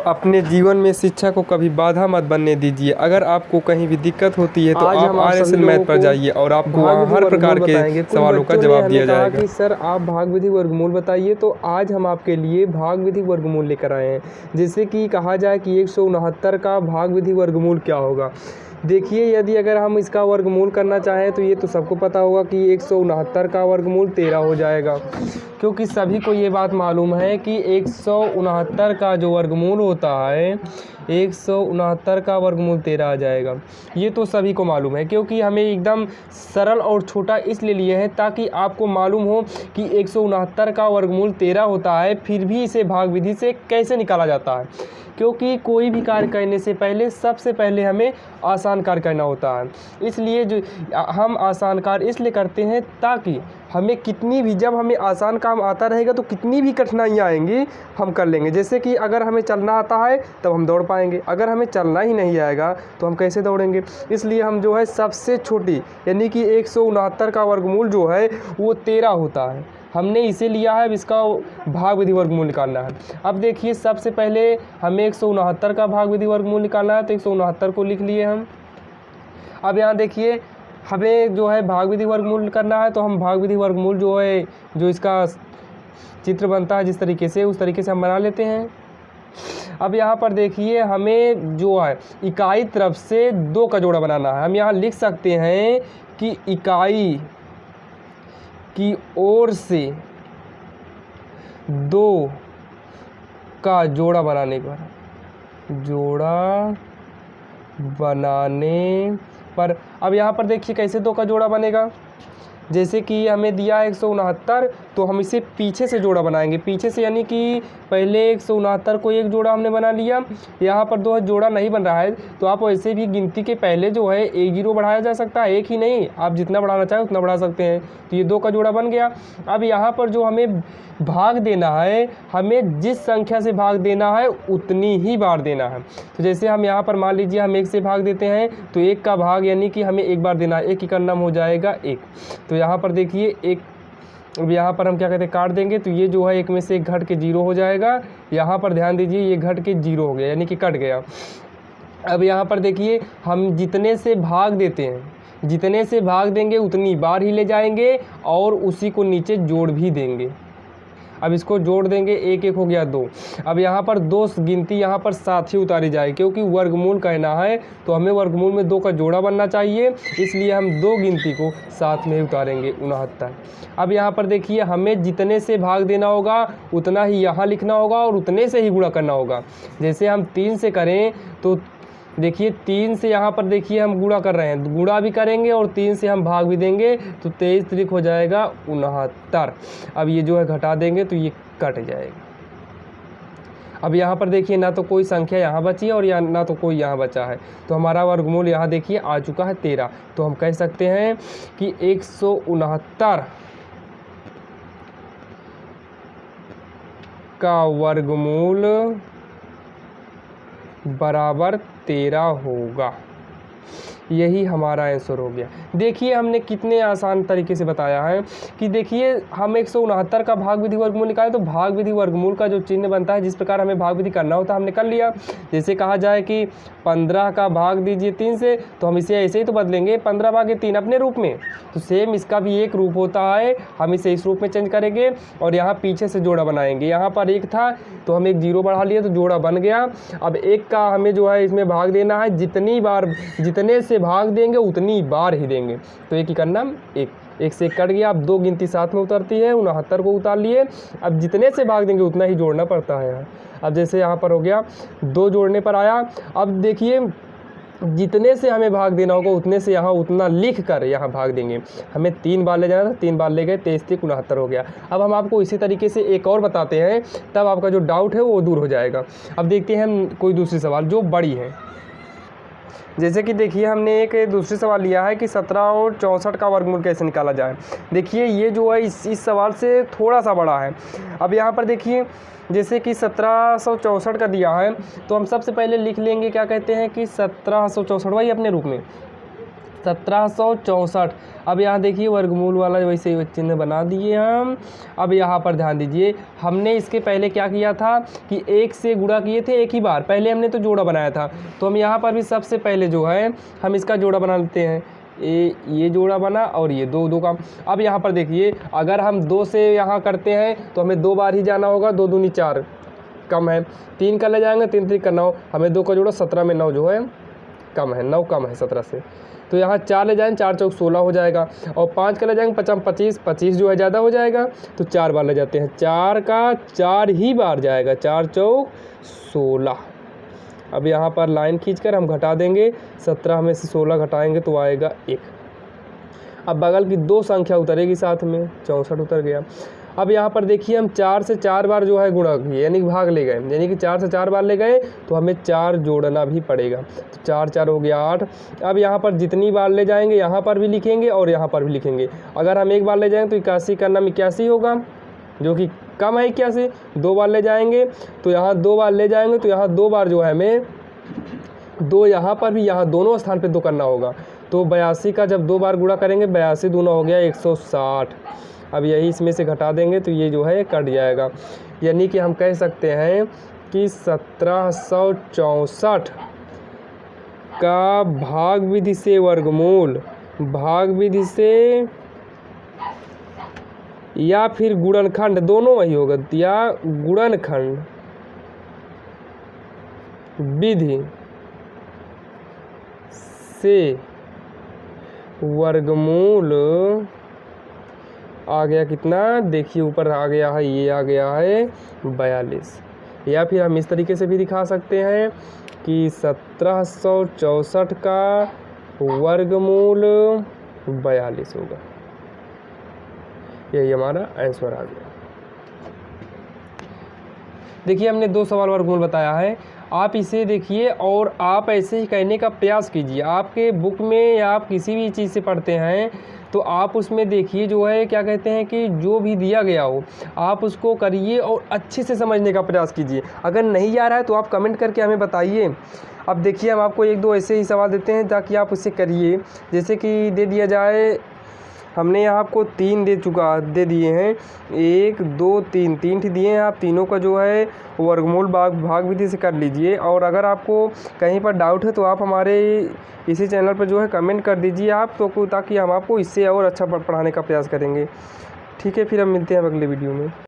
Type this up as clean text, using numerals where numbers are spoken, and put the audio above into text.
अपने जीवन में शिक्षा को कभी बाधा मत बनने दीजिए। अगर आपको कहीं भी दिक्कत होती है तो आप आरएसएल मैथ पर जाइए और आपको वहाँ हर प्रकार के सवालों का जवाब दिया जाएगा। कि सर आप भाग विधि वर्गमूल बताइए, तो आज हम आपके लिए भाग विधि वर्गमूल लेकर आए हैं। जैसे कि कहा जाए कि 169 का भाग विधि वर्गमूल क्या होगा। देखिए, यदि अगर हम इसका वर्गमूल करना चाहें तो ये तो सबको पता होगा कि 169 का वर्गमूल 13 हो जाएगा, क्योंकि सभी को ये बात मालूम है कि 169 का जो वर्गमूल होता है 169 का वर्गमूल 13 आ जाएगा। ये तो सभी को मालूम है, क्योंकि हमें एकदम सरल और छोटा इसलिए लिए हैं ताकि आपको मालूम हो कि 169 का वर्गमूल 13 होता है, फिर भी इसे भाग विधि से कैसे निकाला जाता है। क्योंकि कोई भी कार्य करने से पहले सबसे पहले हमें आसान कार्य करना होता है। इसलिए जो हम आसान कार्य इसलिए करते हैं ताकि हमें कितनी भी, जब हमें आसान काम आता रहेगा तो कितनी भी कठिनाइयाँ आएंगी हम कर लेंगे। जैसे कि अगर हमें चलना आता है तब हम दौड़ पाएंगे, अगर हमें चलना ही नहीं आएगा तो हम कैसे दौड़ेंगे। इसलिए हम जो है सबसे छोटी यानी कि 169 का वर्गमूल जो है वो 13 होता है, हमने इसे लिया है। अब इसका भाग विधि वर्गमूल निकालना है। अब देखिए, सबसे पहले हमें 169 का भाग विधि वर्गमूल निकालना है, तो 169 को लिख लिए हम। अब यहाँ देखिए, हमें जो है भाग विधि वर्गमूल करना है, तो हम भाग विधि वर्गमूल जो है, जो इसका चित्र बनता है जिस तरीके से, उस तरीके से हम बना लेते हैं। अब यहाँ पर देखिए, हमें जो है इकाई तरफ से 2 का जोड़ा बनाना है। हम यहाँ लिख सकते हैं कि इकाई की ओर से 2 का जोड़ा बनाने पर अब यहाँ पर देखिए कैसे 2 का जोड़ा बनेगा। जैसे कि हमें दिया है 169, तो हम इसे पीछे से जोड़ा बनाएंगे। पीछे से यानी कि पहले 169 को एक जोड़ा हमने बना लिया, यहाँ पर 2 जोड़ा नहीं बन रहा है, तो आप वैसे भी गिनती के पहले जो है 1 0 बढ़ाया जा सकता है, एक ही नहीं, आप जितना बढ़ाना चाहें उतना बढ़ा सकते हैं। तो ये 2 का जोड़ा बन गया। अब यहाँ पर जो हमें भाग देना है, हमें जिस संख्या से भाग देना है उतनी ही बार देना है। तो जैसे हम यहाँ पर मान लीजिए हम 1 से भाग देते हैं, तो 1 का भाग यानी कि हमें 1 बार देना है, 1 का नाम हो जाएगा 1। तो यहाँ पर देखिए 1, अब यहाँ पर हम क्या कहते हैं काट देंगे, तो ये जो है 1 में से 1 घट के 0 हो जाएगा। यहाँ पर ध्यान दीजिए, ये घट के 0 हो गया यानी कि कट गया। अब यहाँ पर देखिए, हम जितने से भाग देते हैं, जितने से भाग देंगे उतनी बार ही ले जाएंगे और उसी को नीचे जोड़ भी देंगे। अब इसको जोड़ देंगे, 1 1 हो गया 2। अब यहाँ पर 2 गिनती यहाँ पर साथ ही उतारी जाए, क्योंकि वर्गमूल कहना है तो हमें वर्गमूल में 2 का जोड़ा बनना चाहिए, इसलिए हम 2 गिनती को साथ में उतारेंगे 69। अब यहाँ पर देखिए, हमें जितने से भाग देना होगा उतना ही यहाँ लिखना होगा और उतने से ही गुणा करना होगा। जैसे हम 3 से करें तो देखिए 3 से यहाँ पर देखिए हम गुणा कर रहे हैं, गुणा भी करेंगे और 3 से हम भाग भी देंगे, तो 23 त्रिक हो जाएगा 69। अब ये जो है घटा देंगे तो ये कट जाएगा। अब यहाँ पर देखिए, ना तो कोई संख्या यहाँ बची है और ना तो कोई यहाँ बचा है, तो हमारा वर्गमूल यहाँ देखिए आ चुका है 13। तो हम कह सकते हैं कि 169 का वर्गमूल बराबर 13 होगा। यही हमारा आंसर हो गया। देखिए, हमने कितने आसान तरीके से बताया है कि देखिए, हम 169 का भाग विधि वर्गमूल निकाले, तो भाग विधि वर्गमूल का जो चिन्ह बनता है, जिस प्रकार हमें भाग विधि करना होता है हमने कर लिया। जैसे कहा जाए कि 15 का भाग दीजिए 3 से, तो हम इसे ऐसे ही तो बदलेंगे 15 भागे 3 अपने रूप में। तो सेम इसका भी एक रूप होता है, हम इसे इस रूप में चेंज करेंगे और यहाँ पीछे से जोड़ा बनाएंगे। यहाँ पर 1 था तो हम 1 0 बढ़ा लिए तो जोड़ा बन गया। अब 1 का हमें जो है इसमें भाग देना है, जितनी बार जितने से भाग देंगे उतनी बार ही देंगे। तो 1 का नाम 1 से 1 कट गया। अब 2 गिनती साथ में उतरती है, 69 को उतार लिए। अब जितने से भाग देंगे उतना ही जोड़ना पड़ता है। अब जैसे यहाँ पर हो गया 2 जोड़ने पर आया। अब देखिए, जितने से हमें भाग देना होगा उतने से यहाँ उतना लिख कर यहाँ भाग देंगे। हमें 3 बार ले जाना था, 3 बार ले गए, 23 त्रिक 69 हो गया। अब हम आपको इसी तरीके से एक और बताते हैं, तब आपका जो डाउट है वो दूर हो जाएगा। अब देखते हैं हम कोई दूसरी सवाल जो बड़ी है। जैसे कि देखिए, हमने एक दूसरी सवाल लिया है कि 17 और 64 का वर्गमूल कैसे निकाला जाए। देखिए, ये जो है इस सवाल से थोड़ा सा बड़ा है। अब यहाँ पर देखिए, जैसे कि 1764 का दिया है, तो हम सबसे पहले लिख लेंगे, क्या कहते हैं कि 1764 वही अपने रूप में 1764। अब यहाँ देखिए वर्गमूल वाला वैसे चिन्ह बना दिए हम। अब यहाँ पर ध्यान दीजिए, हमने इसके पहले क्या किया था कि 1 से गुणा किए थे एक ही बार, पहले हमने तो जोड़ा बनाया था। तो हम यहाँ पर भी सबसे पहले जो है हम इसका जोड़ा बना लेते हैं। ये जोड़ा बना और ये दो का। अब यहाँ पर देखिए, अगर हम 2 से यहाँ करते हैं तो हमें 2 बार ही जाना होगा, 2 दूनी 4 कम है, 3 का ले जाएंगे, 3 3 का 9, हमें 2 का जोड़ा 17 में 9 जो है कम है, 9 कम है 17 से। तो यहाँ 4 ले जाएंगे, 4 चौक 16 हो जाएगा, और 5 का ले जाएंगे 50 25, 25 जो है ज़्यादा हो जाएगा, तो 4 बार ले जाते हैं, 4 का 4 ही बार जाएगा, 4 चौक 16। अब यहाँ पर लाइन खींचकर हम घटा देंगे, 17 में से 16 घटाएंगे तो आएगा 1। अब बगल की 2 संख्या उतरेगी साथ में, 64 उतर गया। अब यहाँ पर देखिए, हम 4 से 4 बार जो है गुणा किए, यानी कि भाग ले गए, यानी कि 4 से 4 बार ले गए तो हमें 4 जोड़ना भी पड़ेगा, तो 4 4 हो गया 8। अब यहाँ पर जितनी बार ले जाएंगे यहाँ पर भी लिखेंगे और यहाँ पर भी लिखेंगे। अगर हम 1 बार ले जाएंगे तो 81 का नाम 81 होगा, जो कि कम है 81। 2 बार ले जाएंगे तो यहाँ 2 बार ले जाएंगे तो यहाँ 2 बार जो है हमें 2 यहाँ पर भी, यहाँ दोनों स्थान पे 2 करना होगा। तो 82 का जब 2 बार गुणा करेंगे, 82 दूना हो गया 160। अब यही इसमें से घटा देंगे तो ये जो है कट जाएगा, यानी कि हम कह सकते हैं कि 1764 का भाग विधि से वर्गमूल, भाग विधि से या फिर गुणनखंड, दोनों वही होगा, या गुणनखंड विधि से वर्गमूल आ गया कितना, देखिए ऊपर आ गया है, ये आ गया है 42। या फिर हम इस तरीके से भी दिखा सकते हैं कि 1764 का वर्गमूल 42 होगा। यही हमारा आंसर आ गया। देखिए, हमने 2 सवाल वर्गमूल बताया है, आप इसे देखिए और आप ऐसे ही कहने का प्रयास कीजिए। आपके बुक में या आप किसी भी चीज़ से पढ़ते हैं तो आप उसमें देखिए, जो है क्या कहते हैं कि जो भी दिया गया हो आप उसको करिए और अच्छे से समझने का प्रयास कीजिए। अगर नहीं आ रहा है तो आप कमेंट करके हमें बताइए। अब देखिए, हम आपको 1 2 ऐसे ही सवाल देते हैं ताकि आप उससे करिए। जैसे कि दे दिया जाए, हमने यहाँ आपको 3 दे दिए हैं, 1 2 3 3 दिए हैं। आप तीनों का जो है वर्गमूल भाग विधि से कर लीजिए। और अगर आपको कहीं पर डाउट है तो आप हमारे इसी चैनल पर जो है कमेंट कर दीजिए आप, तो ताकि हम आपको इससे और अच्छा पढ़ाने का प्रयास करेंगे। ठीक है, फिर हम मिलते हैं अगले वीडियो में।